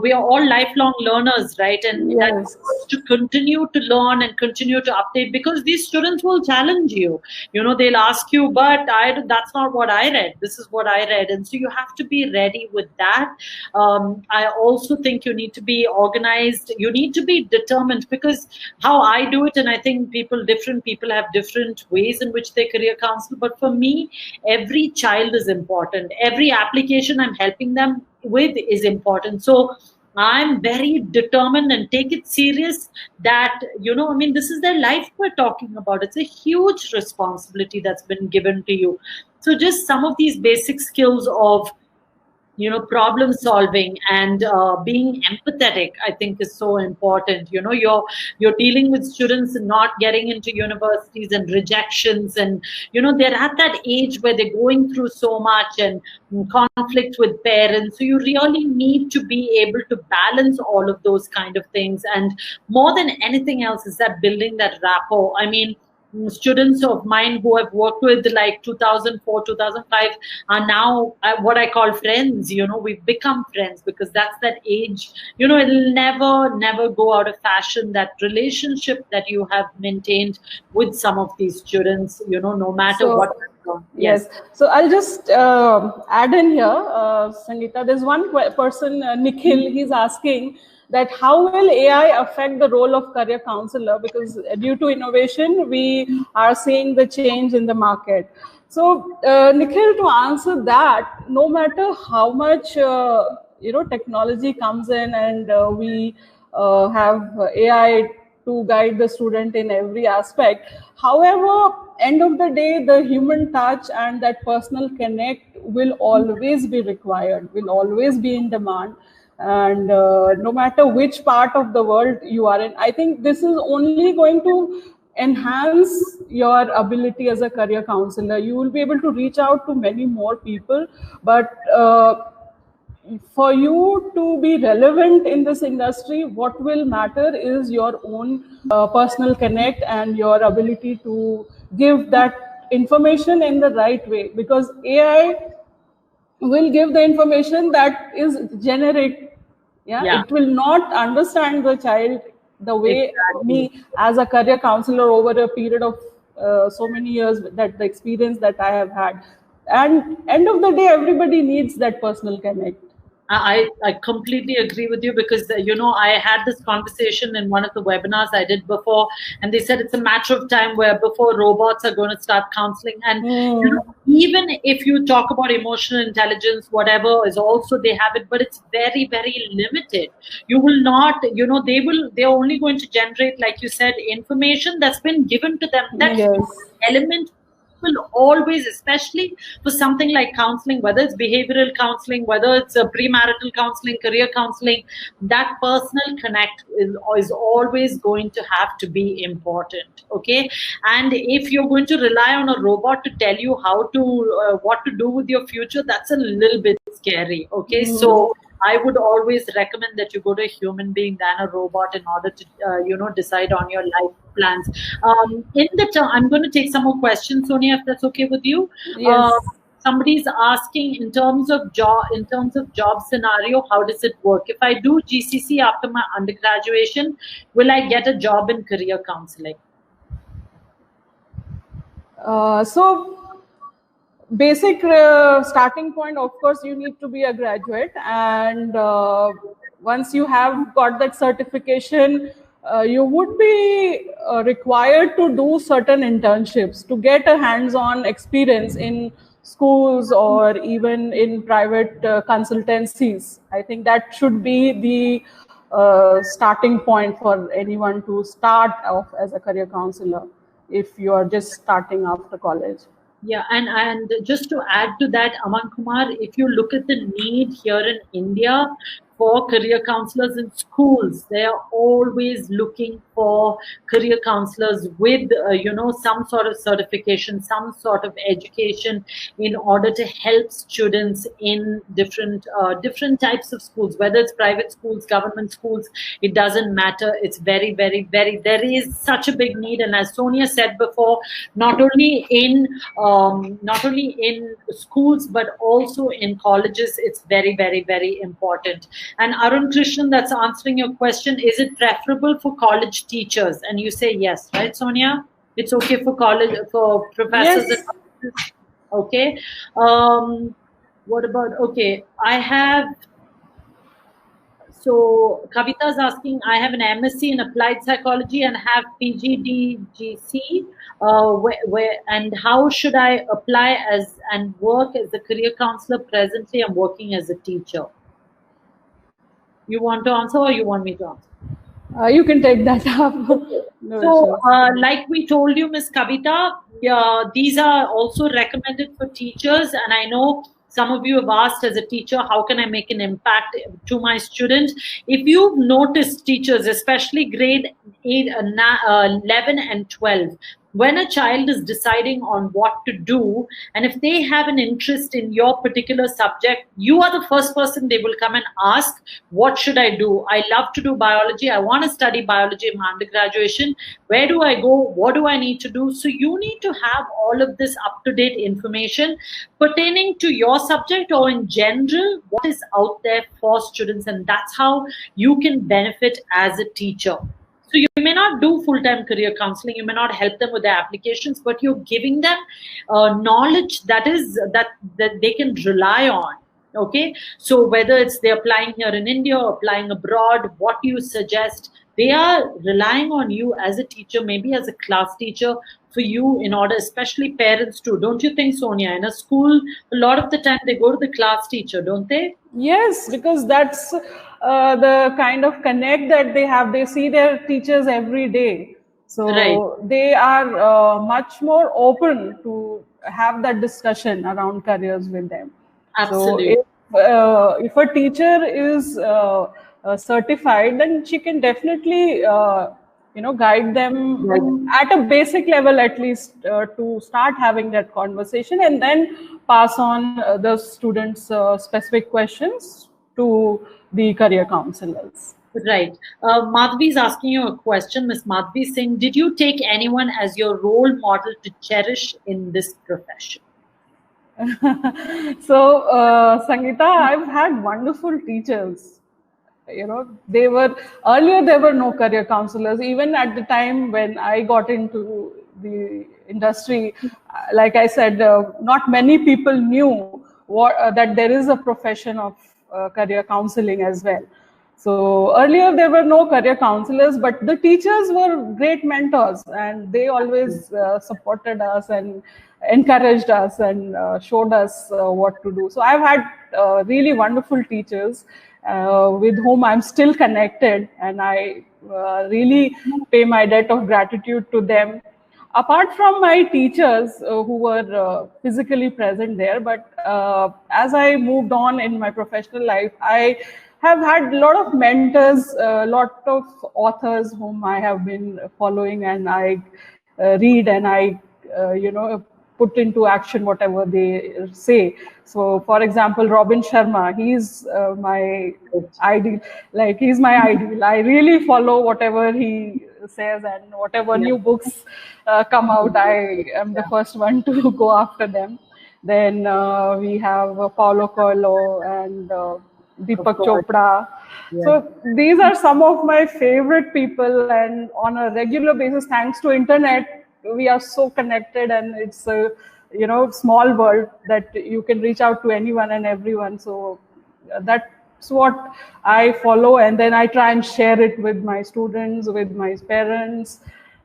we are all lifelong learners, right? And that yes. to continue to learn and continue to update, because these students will challenge you. They'll ask you, but that's not what I read, this is what I read. And so you have to be ready with that. I also think you need to be organized, you need to be determined, because how I do it, and I think different people have different ways in which they career counsel, but for me, every child is important, every application I'm helping them with is important. So I'm very determined and take it serious that, this is their life we're talking about. It's a huge responsibility that's been given to you. So just some of these basic skills of problem solving and being empathetic, I think, is so important. You're dealing with students not getting into universities and rejections, and they're at that age where they're going through so much, and conflict with parents. So you really need to be able to balance all of those kind of things. And more than anything else is that building that rapport. I mean, students of mine who I've worked with like 2004, 2005 are now what I call friends. We've become friends because that's that age. It'll never go out of fashion, that relationship that you have maintained with some of these students, no matter So, what. yes. So I'll just add in here, Sangeeta. There's one person, Nikhil. He's asking that how will AI affect the role of career counselor, because due to innovation we are seeing the change in the market. So Nikhil, to answer that, no matter how much technology comes in and we have AI to guide the student in every aspect. However, end of the day, the human touch and that personal connect will always be required, will always be in demand. And no matter which part of the world you are in, I think this is only going to enhance your ability as a career counselor. You will be able to reach out to many more people, but for you to be relevant in this industry, what will matter is your own personal connect and your ability to give that information in the right way, because AI will give the information that is generic. Yeah, Yeah, it will not understand the child the way exactly. me as a career counselor over a period of so many years, that the experience that I have had. And end of the day, everybody needs that personal connect. I completely agree with you because, I had this conversation in one of the webinars I did before, and they said it's a matter of time where before robots are going to start counseling. And, even if you talk about emotional intelligence, whatever is also, they have it, but it's very, very limited. You will not, they're only going to generate, like you said, information that's been given to them. That element will always, especially for something like counseling, whether it's behavioral counseling, whether it's a premarital counseling, career counseling, that personal connect is always going to have to be important. Okay. And if you're going to rely on a robot to tell you how to, what to do with your future, that's a little bit scary. Okay. So I would always recommend that you go to a human being than a robot in order to, decide on your life plans. I'm going to take some more questions, Sonia, if that's okay with you. Yes. Somebody's asking in terms of job scenario, how does it work? If I do GCC after my undergraduation, will I get a job in career counseling? So basic starting point, of course, you need to be a graduate, and once you have got that certification, you would be required to do certain internships to get a hands-on experience in schools or even in private consultancies. I think that should be the starting point for anyone to start off as a career counselor if you are just starting after college. Yeah, and just to add to that, Aman Kumar, if you look at the need here in India for career counselors in schools, they are always looking for career counselors with, some sort of certification, some sort of education in order to help students in different types of schools, whether it's private schools, government schools, it doesn't matter. It's very, very, very, there is such a big need. And as Sonia said before, not only in schools, but also in colleges, it's very, very, very important. And Arun Krishnan, that's answering your question, is it preferable for college teachers? And you say yes, right, Sonia? It's okay for college, for professors. Yes. And okay. What about, okay, I have, so Kavita's asking, I have an MSc in applied psychology and have PGDGC. And how should I apply as and work as a career counselor? Presently, I'm working as a teacher. You want to answer or you want me to answer? You can take that up. So, like we told you, Ms. Kavita, these are also recommended for teachers. And I know some of you have asked, as a teacher, how can I make an impact to my students? If you've noticed, teachers, especially grade 8, 11 and 12, when a child is deciding on what to do, and if they have an interest in your particular subject, you are the first person they will come and ask, what should I do? I love to do biology. I want to study biology in my undergraduation. Where do I go? What do I need to do? So you need to have all of this up-to-date information pertaining to your subject or in general, what is out there for students. And that's how you can benefit as a teacher. So you may not do full-time career counseling, you may not help them with their applications, but you're giving them knowledge that they can rely on. Okay, so whether it's they're applying here in India or applying abroad, what you suggest, they are relying on you as a teacher, maybe as a class teacher, for you in order, especially parents too. Don't you think, Sonia? In a school, a lot of the time they go to the class teacher, don't they? Yes, because that's the kind of connect that they have. They see their teachers every day. So they are much more open to have that discussion around careers with them. Absolutely. So if a teacher is certified, then she can definitely guide them at a basic level, at least, to start having that conversation, and then pass on the students' specific questions to the career counselors. Right. Madhvi is asking you a question. Ms. Madhvi is saying, did you take anyone as your role model to cherish in this profession? So, Sangeeta, I've had wonderful teachers. There were no career counselors. Even at the time when I got into the industry, like I said, not many people knew that there is a profession of career counseling as well. So earlier there were no career counselors, but the teachers were great mentors, and they always supported us and encouraged us and showed us what to do. So I've had really wonderful teachers with whom I'm still connected, and I really pay my debt of gratitude to them. Apart from my teachers who were physically present there, but as I moved on in my professional life, I have had a lot of mentors, a lot of authors whom I have been following, and I read, and I, put into action whatever they say. So, for example, Robin Sharma, he's my ideal. Like, he's my ideal. I really follow whatever he says, and whatever new books come out, I am the first one to go after them. Then we have Paulo Coelho and Deepak Chopra. Yeah. So these are some of my favorite people, and on a regular basis, thanks to internet, we are so connected, and it's a small world that you can reach out to anyone and everyone. So that's what I follow, and then I try and share it with my students, with my parents.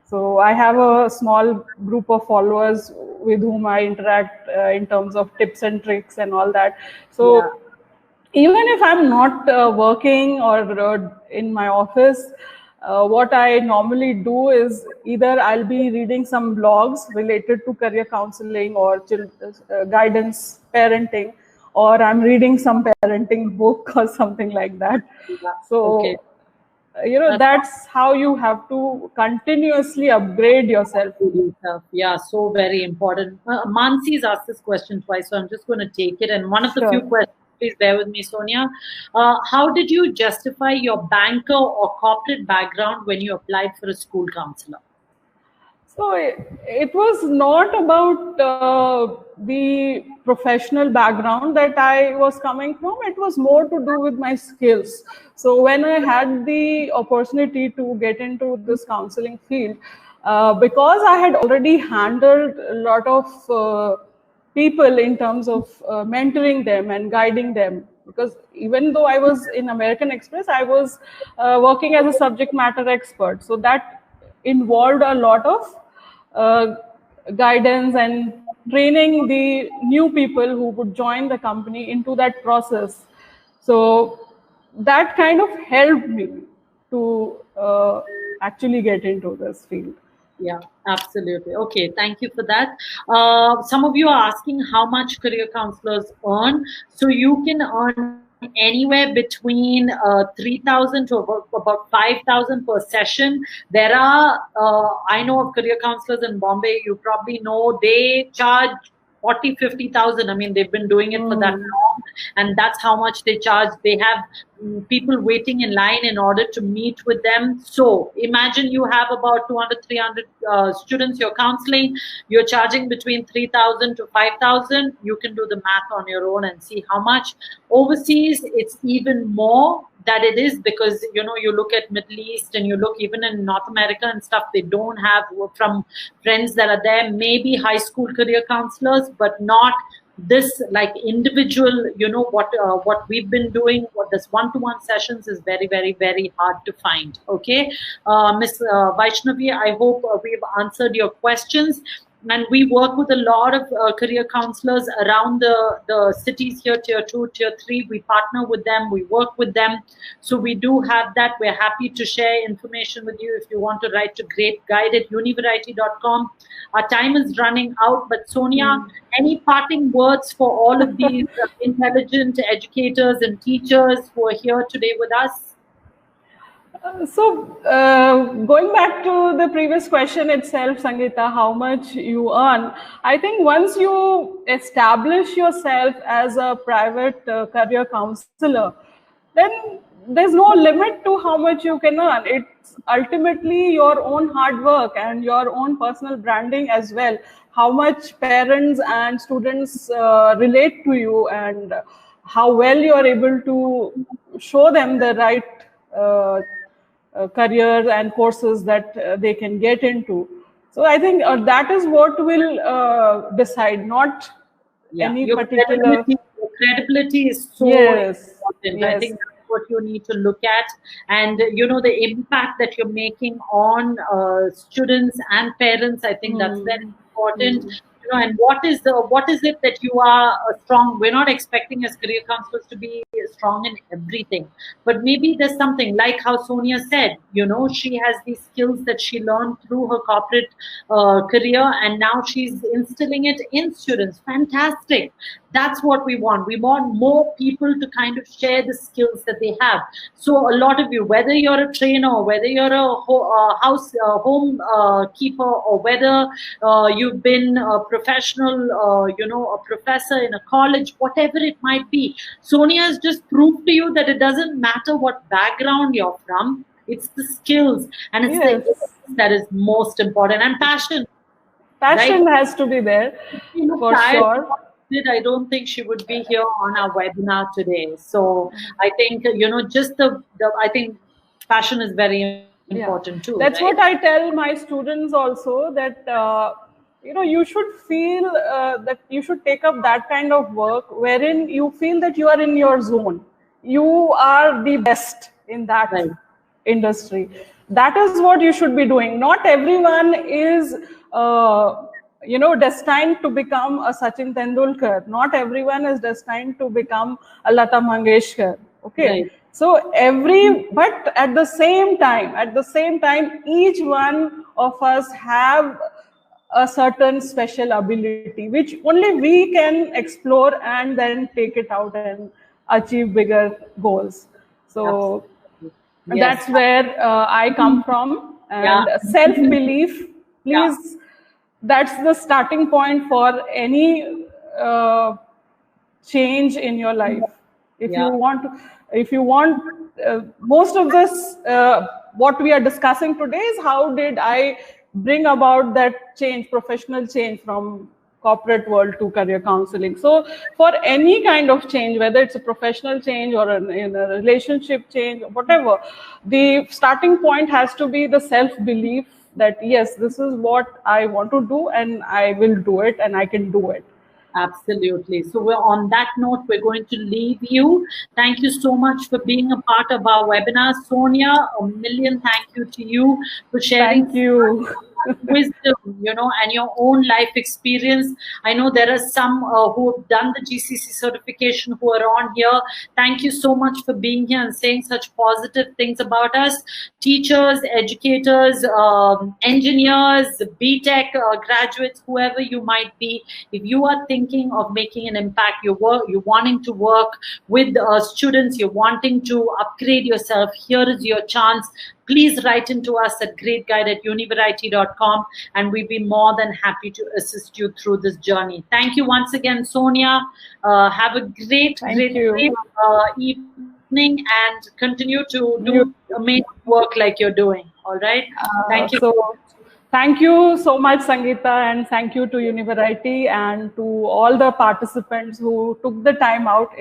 So I have a small group of followers with whom I interact in terms of tips and tricks and all that. So even if I'm not working or in my office, what I normally do is either I'll be reading some blogs related to career counseling or guidance, parenting, or I'm reading some parenting book or something like that. So, that's how you have to continuously upgrade yourself. Yeah, so very important. Mansi's asked this question twice, so I'm just going to take it. And one of the few questions, please bear with me, Sonia. How did you justify your banker or corporate background when you applied for a school counselor? So it was not about the professional background that I was coming from. It was more to do with my skills. So when I had the opportunity to get into this counseling field, because I had already handled a lot of people in terms of mentoring them and guiding them, because even though I was in American Express, I was working as a subject matter expert. So that involved a lot of guidance and training the new people who would join the company into that process. So that kind of helped me to actually get into this field. Yeah, absolutely. Okay, thank you for that. Some of you are asking how much career counselors earn. So you can earn anywhere between 3,000 to about 5,000 per session. There are, I know of career counselors in Bombay, you probably know, they charge 40, 50,000. I mean, they've been doing it for that long, and that's how much they charge. They have people waiting in line in order to meet with them. So imagine you have about 200, 300 students you're counseling. You're charging between 3,000 to 5,000. You can do the math on your own and see how much. Overseas, it's even more that it is, because you look at Middle East and you look even in North America and stuff, they don't have, from friends that are there, maybe high school career counselors, but not this like individual, what we've been doing, what this one-to-one sessions is very, very, very hard to find. Okay, Ms. Vaishnavi, I hope we've answered your questions. And we work with a lot of career counselors around the cities here, tier 2, tier 3. We partner with them, we work with them. So we do have that. We're happy to share information with you if you want to write to greatguide@univariety.com. Our time is running out, but Sonia, any parting words for all of these intelligent educators and teachers who are here today with us? So going back to the previous question itself, Sangeeta, how much you earn, I think once you establish yourself as a private career counselor, then there's no limit to how much you can earn. It's ultimately your own hard work and your own personal branding as well. How much parents and students relate to you, and how well you are able to show them the right career and courses that they can get into. So I think that is what will decide, not any particular. The credibility is so Yes. important. I Yes. think that's what you need to look at, and the impact that you're making on students and parents. I think that's very important. And what is it that you are strong? We're not expecting as career counselors to be strong in everything, but maybe there's something like how Sonia said. She has these skills that she learned through her corporate career, and now she's instilling it in students. Fantastic. That's what we want. We want more people to kind of share the skills that they have. So a lot of you, whether you're a trainer, or whether you're a home keeper, or whether you've been a professional, a professor in a college, whatever it might be, Sonia has just proved to you that it doesn't matter what background you're from. It's the skills, and it's Yes. that is most important, and passion. Passion Right? has to be there for Tired sure. I don't think she would be here on our webinar today. So I think just the I think passion is very important too. That's right? what I tell my students also, that you should feel that you should take up that kind of work wherein you feel that you are in your zone. You are the best in that Right. industry. That is what you should be doing. Not everyone is destined to become a Sachin Tendulkar. Not everyone is destined to become a Lata Mangeshkar. Okay. Right. So but at the same time, each one of us have a certain special ability which only we can explore and then take it out and achieve bigger goals. So Yes. that's where I come from. And self-belief, please, that's the starting point for any change in your life. If you want, most of this, what we are discussing today is how did I bring about that change, professional change from corporate world to career counseling. So for any kind of change, whether it's a professional change or in a relationship change, whatever, the starting point has to be the self-belief that yes, this is what I want to do and I will do it and I can do it. Absolutely. So we're on that note, we're going to leave you. Thank you so much for being a part of our webinar. Sonia, a million thank you to you for sharing Thank you. wisdom, and your own life experience. I know there are some who have done the GCC certification who are on here. Thank you so much for being here and saying such positive things about us. Teachers, educators, engineers, BTech graduates, whoever you might be, if you are thinking of making an impact, you're wanting to work with students, you're wanting to upgrade yourself, here is your chance. Please write into us at greatguide@univariety.com, and we'd be more than happy to assist you through this journey. Thank you once again, Sonia. Have a great evening, and continue to do amazing work like you're doing. All right. Thank you. So, thank you so much, Sangeeta, and thank you to Univariety and to all the participants who took the time out.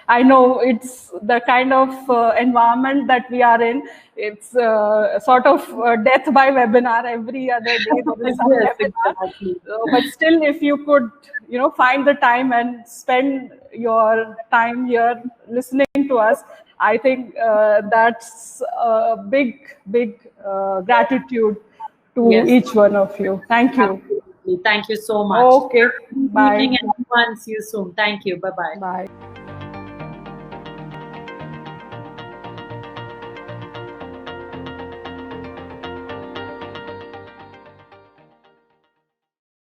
I know it's the kind of environment that we are in. It's sort of death by webinar every other day. There is some webinar. Exactly. But still, if you could, find the time and spend your time here listening to us, I think that's a big gratitude to each one of you. Thank you. Absolutely. Thank you so much. Okay. Bye. Good evening, everyone. See you soon. Thank you. Bye-bye. Bye.